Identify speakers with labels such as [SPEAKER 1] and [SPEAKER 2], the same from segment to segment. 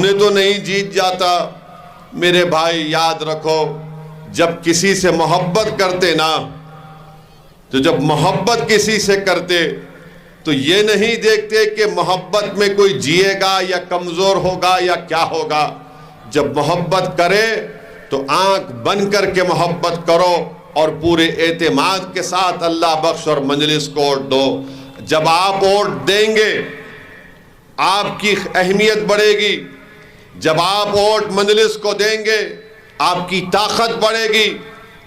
[SPEAKER 1] نے تو نہیں جیت جاتا۔ میرے بھائی یاد رکھو، جب کسی سے محبت کرتے نا، تو جب محبت کسی سے کرتے تو یہ نہیں دیکھتے کہ محبت میں کوئی جیے گا یا کمزور ہوگا یا کیا ہوگا۔ جب محبت کرے تو آنکھ بند کر کے محبت کرو اور پورے اعتماد کے ساتھ اللہ بخش اور مجلس کو ووٹ دو۔ جب آپ ووٹ دیں گے آپ کی اہمیت بڑھے گی، جب آپ ووٹ مجلس کو دیں گے آپ کی طاقت بڑھے گی،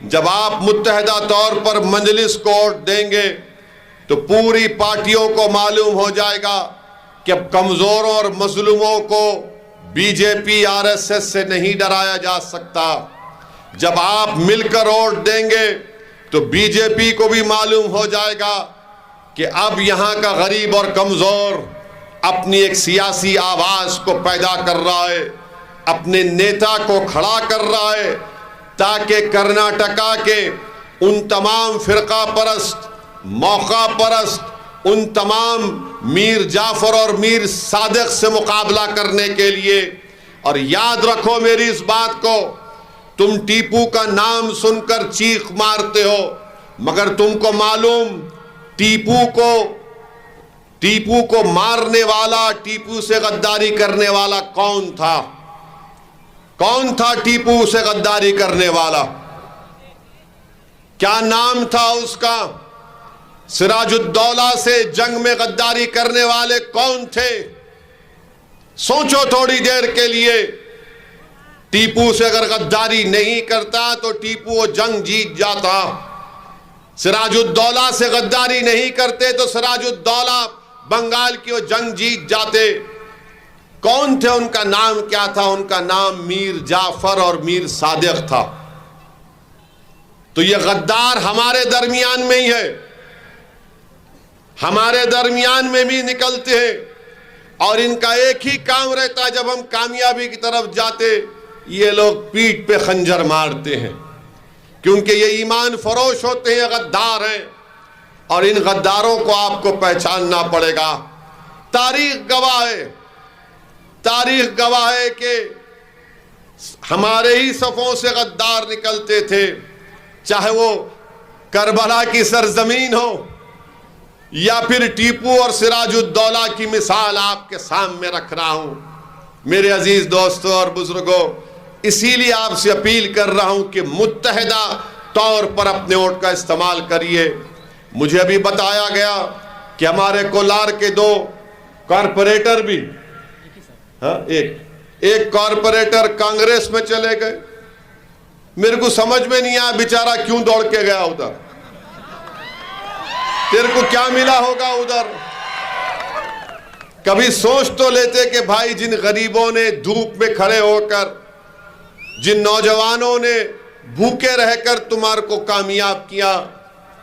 [SPEAKER 1] جب آپ متحدہ طور پر مجلس کو ووٹ دیں گے تو پوری پارٹیوں کو معلوم ہو جائے گا کہ اب کمزوروں اور مظلوموں کو B J P R S S سے نہیں ڈرایا جا سکتا۔ جب آپ مل کر ووٹ دیں گے تو بی جے پی کو بھی معلوم ہو جائے گا کہ اب یہاں کا غریب اور کمزور اپنی ایک سیاسی آواز کو پیدا کر رہا ہے، اپنے نیتا کو کھڑا کر رہا ہے، تاکہ کرناٹکا کے ان تمام فرقہ پرست، موقع پرست، ان تمام میر جعفر اور میر صادق سے مقابلہ کرنے کے لیے۔ اور یاد رکھو میری اس بات کو، تم ٹیپو کا نام سن کر چیخ مارتے ہو، مگر تم کو معلوم ٹیپو کو مارنے والا، ٹیپو سے غداری کرنے والا کون تھا؟ کون تھا ٹیپو سے غداری کرنے والا؟ کیا نام تھا اس کا؟ سراج الدولہ سے جنگ میں غداری کرنے والے کون تھے؟ سوچو تھوڑی دیر کے لیے۔ ٹیپو سے اگر غداری نہیں کرتا تو ٹیپو وہ جنگ جیت جاتا۔ سراج الدولہ سے غداری نہیں کرتے تو سراج الدولہ بنگال کی وہ جنگ جیت جاتے۔ کون تھے؟ ان کا نام کیا تھا؟ ان کا نام میر جعفر اور میر صادق تھا۔ تو یہ غدار ہمارے درمیان میں ہی ہے، ہمارے درمیان میں بھی نکلتے ہیں، اور ان کا ایک ہی کام رہتا ہے، جب ہم کامیابی کی طرف جاتے یہ لوگ پیٹھ پہ خنجر مارتے ہیں، کیونکہ یہ ایمان فروش ہوتے ہیں، غدار ہیں، اور ان غداروں کو آپ کو پہچاننا پڑے گا۔ تاریخ گواہ ہے کہ ہمارے ہی صفوں سے غدار نکلتے تھے، چاہے وہ کربلا کی سرزمین ہو یا پھر ٹیپو اور سراج الدولہ کی مثال آپ کے سامنے رکھ رہا ہوں۔ میرے عزیز دوستوں اور بزرگوں، اسی لیے آپ سے اپیل کر رہا ہوں کہ متحدہ طور پر اپنے ووٹ کا استعمال کریے۔ مجھے ابھی بتایا گیا کہ ہمارے کولار کے 2 کارپوریٹر بھی، ایک کارپوریٹر کانگریس میں چلے گئے۔ میرے کو سمجھ میں نہیں آیا بیچارہ کیوں دوڑ کے گیا ادھر، تیرے کو کیا ملا ہوگا ادھر؟ کبھی سوچ تو لیتے کہ بھائی جن غریبوں نے دھوپ میں کھڑے ہو کر، جن نوجوانوں نے بھوکے رہ کر تمہارے کو کامیاب کیا،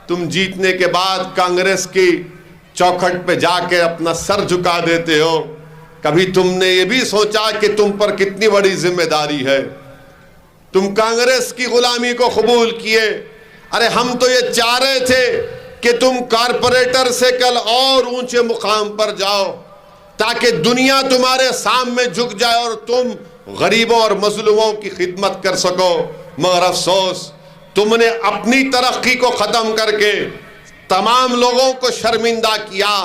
[SPEAKER 1] تم جیتنے کے بعد کانگریس کی چوکھٹ پہ جا کے اپنا سر جھکا دیتے ہو۔ کبھی تم نے یہ بھی سوچا کہ تم پر کتنی بڑی ذمہ داری ہے؟ تم کانگریس کی غلامی کو قبول کیے۔ ارے ہم تو یہ چاہ رہے تھے کہ تم کارپوریٹر سے کل اور اونچے مقام پر جاؤ، تاکہ دنیا تمہارے سامنے جھک جائے اور تم غریبوں اور مظلوموں کی خدمت کر سکو۔ مگر افسوس، تم نے اپنی ترقی کو ختم کر کے تمام لوگوں کو شرمندہ کیا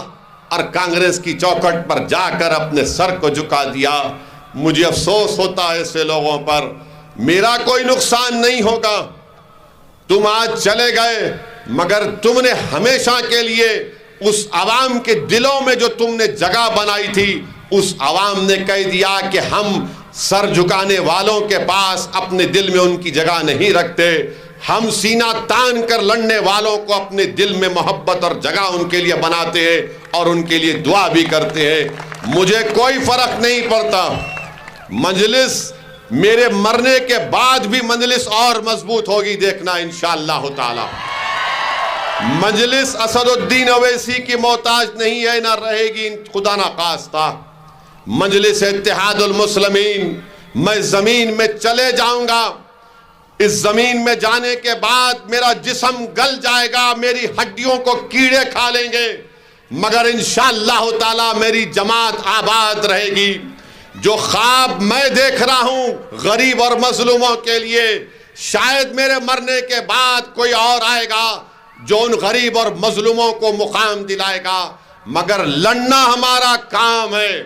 [SPEAKER 1] اور کانگریس کی چوکھٹ پر جا کر اپنے سر کو جھکا دیا۔ مجھے افسوس ہوتا ہے ایسے لوگوں پر۔ میرا کوئی نقصان نہیں ہوگا، تم آج چلے گئے، مگر تم نے ہمیشہ کے لیے اس عوام کے دلوں میں جو تم نے جگہ بنائی تھی، اس عوام نے کہہ دیا کہ ہم سر جھکانے والوں کے پاس اپنے دل میں ان کی جگہ نہیں رکھتے، ہم سینہ تان کر لڑنے والوں کو اپنے دل میں محبت اور جگہ ان کے لیے بناتے ہیں اور ان کے لیے دعا بھی کرتے ہیں۔ مجھے کوئی فرق نہیں پڑتا، مجلس میرے مرنے کے بعد بھی مجلس اور مضبوط ہوگی، دیکھنا انشاءاللہ تعالی۔ مجلس اسد الدین اویسی کی محتاج نہیں ہے، نہ رہے گی خدا نہ خواستہ۔ مجلس اتحاد المسلمین، میں زمین میں چلے جاؤں گا، اس زمین میں جانے کے بعد میرا جسم گل جائے گا، میری ہڈیوں کو کیڑے کھا لیں گے، مگر انشاءاللہ تعالی میری جماعت آباد رہے گی۔ جو خواب میں دیکھ رہا ہوں غریب اور مظلوموں کے لیے، شاید میرے مرنے کے بعد کوئی اور آئے گا جو ان غریب اور مظلوموں کو مقام دلائے گا، مگر لڑنا ہمارا کام ہے۔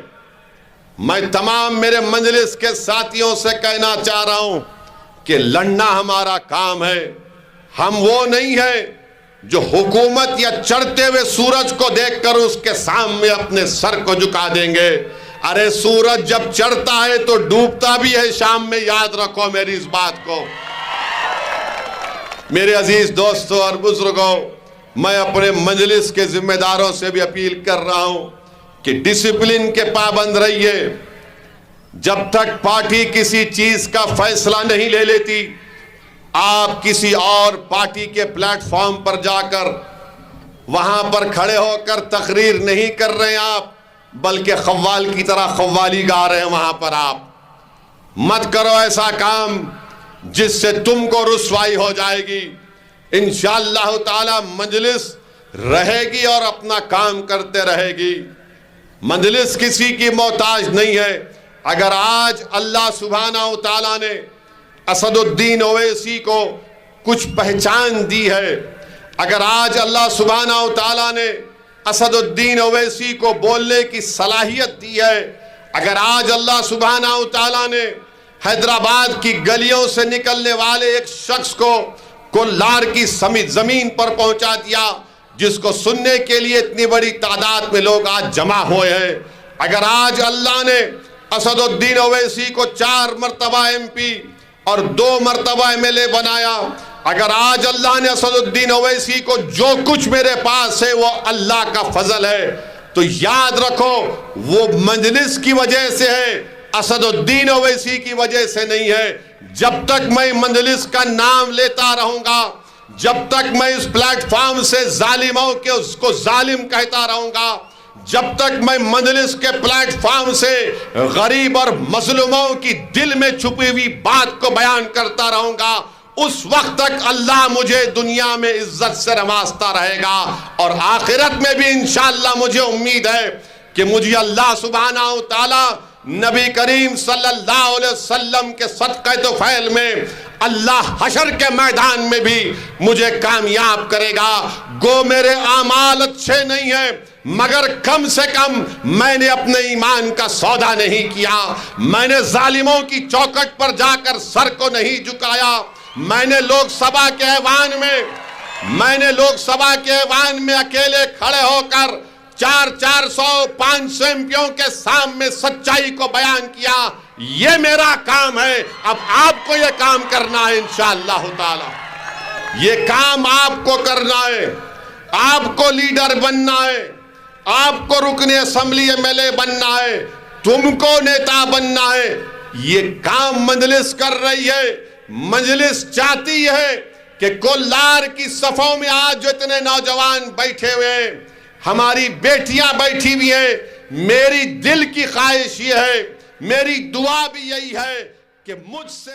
[SPEAKER 1] میں تمام میرے مجلس کے ساتھیوں سے کہنا چاہ رہا ہوں کہ لڑنا ہمارا کام ہے۔ ہم وہ نہیں ہیں جو حکومت یا چڑھتے ہوئے سورج کو دیکھ کر اس کے سامنے اپنے سر کو جھکا دیں گے۔ ارے سورج جب چڑھتا ہے تو ڈوبتا بھی ہے شام میں، یاد رکھو میری اس بات کو۔ میرے عزیز دوستوں اور بزرگوں، میں اپنے مجلس کے ذمہ داروں سے بھی اپیل کر رہا ہوں کہ ڈسپلن کے پابند رہیے۔ جب تک پارٹی کسی چیز کا فیصلہ نہیں لے لیتی، آپ کسی اور پارٹی کے پلیٹ فارم پر جا کر وہاں پر کھڑے ہو کر تقریر نہیں کر رہے ہیں آپ، بلکہ قوال کی طرح قوالی گا رہے ہیں وہاں پر۔ آپ مت کرو ایسا کام جس سے تم کو رسوائی ہو جائے گی۔ انشاءاللہ تعالی مجلس رہے گی اور اپنا کام کرتے رہے گی۔ مجلس کسی کی محتاج نہیں ہے۔ اگر آج اللہ سبحانہ و تعالیٰ نے اسد الدین اویسی کو کچھ پہچان دی ہے، اگر آج اللہ سبحانہ و تعالیٰ نے اسد الدین اویسی کو بولنے کی صلاحیت دی ہے، اگر آج اللہ سبحانہ و تعالیٰ نے حیدرآباد کی گلیوں سے نکلنے والے ایک شخص کو کولار کی زمین پر پہنچا دیا، جس کو سننے کے لیے اتنی بڑی تعداد میں لوگ آج جمع ہوئے ہیں، اگر آج اللہ نے اسد الدین اویسی کو 4 مرتبہ MP اور 2 مرتبہ MLA بنایا، اگر آج اللہ نے اسد الدین اویسی کو جو کچھ میرے پاس ہے وہ اللہ کا فضل ہے، تو یاد رکھو وہ مجلس کی وجہ سے ہے، اسد الدین اویسی کی وجہ سے نہیں ہے۔ جب تک میں مجلس کا نام لیتا رہوں گا، جب تک میں اس پلیٹ فارم سے ظالموں کے اس کو ظالم کہتا رہوں گا، جب تک میں مجلس کے پلیٹ فارم سے غریب اور مظلوموں کی دل میں چھپی ہوئی بات کو بیان کرتا رہوں گا، اس وقت تک اللہ مجھے دنیا میں عزت سے نوازتا رہے گا، اور آخرت میں بھی انشاءاللہ مجھے امید ہے کہ مجھے اللہ سبحانہ و تعالی نبی کریم صلی اللہ علیہ وسلم کے صدقہ طفیل میں اللہ حشر کے میدان میں بھی مجھے کامیاب کرے گا۔ گو میرے اعمال اچھے نہیں ہیں، مگر کم سے کم میں نے اپنے ایمان کا سودا نہیں کیا، میں نے ظالموں کی چوکٹ پر جا کر سر کو نہیں جھکایا، میں نے لوک سبھا کے ایوان میں اکیلے کھڑے ہو کر 400-500 MPوں کے سامنے سچائی کو بیان کیا۔ یہ میرا کام ہے، اب آپ کو یہ کام کرنا ہے انشاءاللہ تعالی۔ یہ کام آپ کو کرنا ہے، آپ کو لیڈر بننا ہے، آپ کو رکن اسمبلی MLA بننا ہے، تم کو نیتا بننا ہے۔ یہ کام مجلس کر رہی ہے۔ مجلس چاہتی ہے کہ کولار کی صفوں میں آج جو اتنے نوجوان بیٹھے ہوئے ہیں، ہماری بیٹیاں بیٹھی ہوئی ہیں، میری دل کی خواہش یہ ہے، میری دعا بھی یہی ہے کہ مجھ سے